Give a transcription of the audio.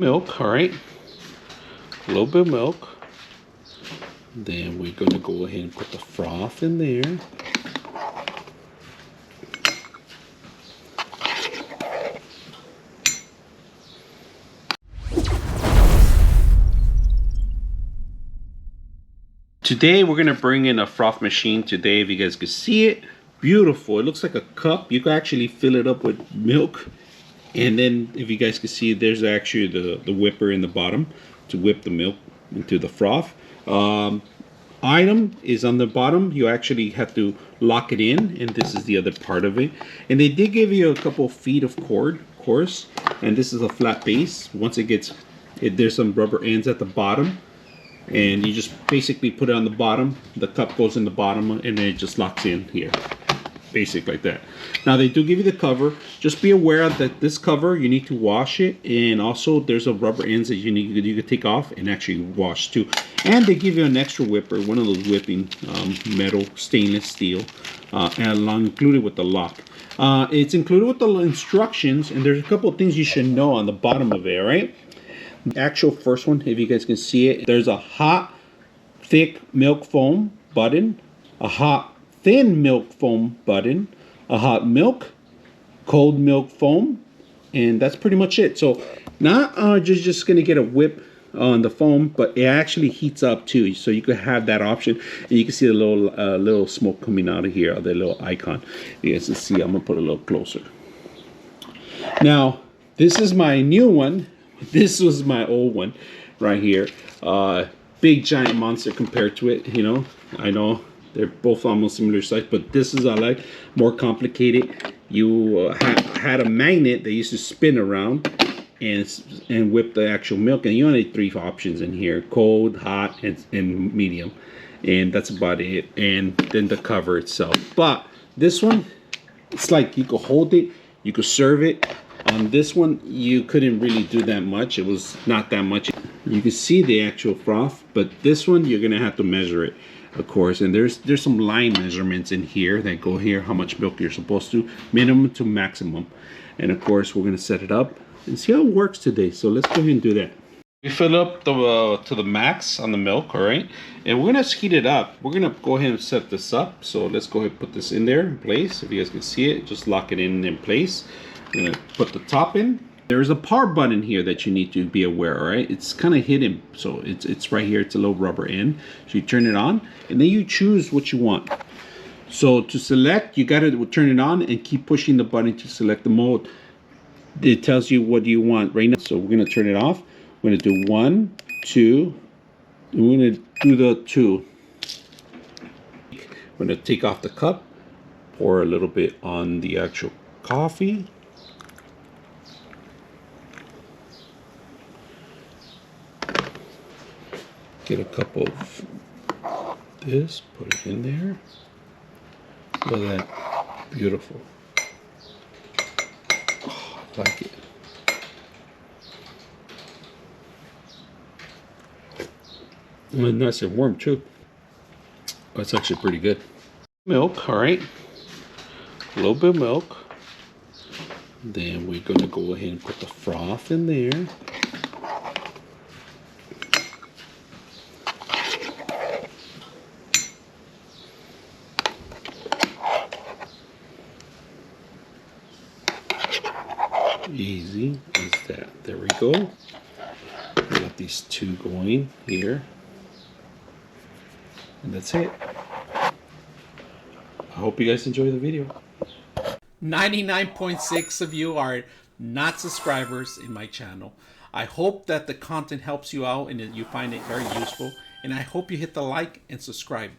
Milk, all right. A little bit of milk. Then we're going to go ahead and put the froth in there. Today we're going to bring in a froth machine today, if you guys can see it. Beautiful. It looks like a cup. You can actually fill it up with milk. And then if you guys can see, there's actually the whipper in the bottom to whip the milk into the froth. Item is on the bottom. You actually have to lock it in, and this is the other part of it. And they did give you a couple feet of cord, of course. And this is a flat base. Once it gets, there's some rubber ends at the bottom. And you just basically put it on the bottom. The cup goes in the bottom, and then it just locks in here. Basic like that. Now they do give you the cover. Just be aware that this cover, you need to wash it, and also there's a rubber ends that you can take off and actually wash too. And they give you an extra whipper, one of those whipping metal stainless steel, and included with the lock. It's included with the instructions, and there's a couple of things you should know on the bottom of it. All right. The actual first one, if you guys can see it, there's a hot, thick milk foam button, a hot, thin milk foam button, a hot milk, cold milk foam, and that's pretty much it. So not just gonna get a whip on the foam, but it actually heats up too, so you could have that option. And you can see the little smoke coming out of here, the little icon. You guys can see. I'm gonna put it a little closer. Now this is my new one. This was my old one right here. Big giant monster compared to it, you know. I know they're both almost similar size, but this is, I like, more complicated. You had a magnet that used to spin around and whip the actual milk, and you only had 3 options in here: cold, hot, and medium. And that's about it. And then the cover itself. But this one, it's like you could hold it, you could serve it. On this one, you couldn't really do that much. It was not that much. You can see the actual froth, but this one, you're gonna have to measure it, of course. And there's some line measurements in here that go here, how much milk you're supposed to, minimum to maximum. And of course, we're gonna set it up and see how it works today. So let's go ahead and do that. We fill up to the max on the milk, all right? And we're gonna heat it up. We're gonna go ahead and set this up. So let's go ahead and put this in there in place. If you guys can see it, just lock it in place. I'm gonna put the top in. There's a power button here that you need to be aware, all right? It's kind of hidden, so it's right here. It's a little rubber end. So you turn it on, and then you choose what you want. So to select, you gotta turn it on and keep pushing the button to select the mode. It tells you what you want right now. So we're gonna turn it off. We're gonna do 1, 2. We're gonna do the 2. We're gonna take off the cup, pour a little bit on the actual coffee. Get a cup of this, put it in there. Look at that, beautiful. Oh, I like it. And nice and warm too. That's actually pretty good. Milk, all right. A little bit of milk. Then we're gonna go ahead and put the froth in there. Easy as that. There we go. We got these 2 going here. And that's it. I hope you guys enjoy the video. 99.6 of you are not subscribers in my channel. I hope that the content helps you out and that you find it very useful. And I hope you hit the like and subscribe.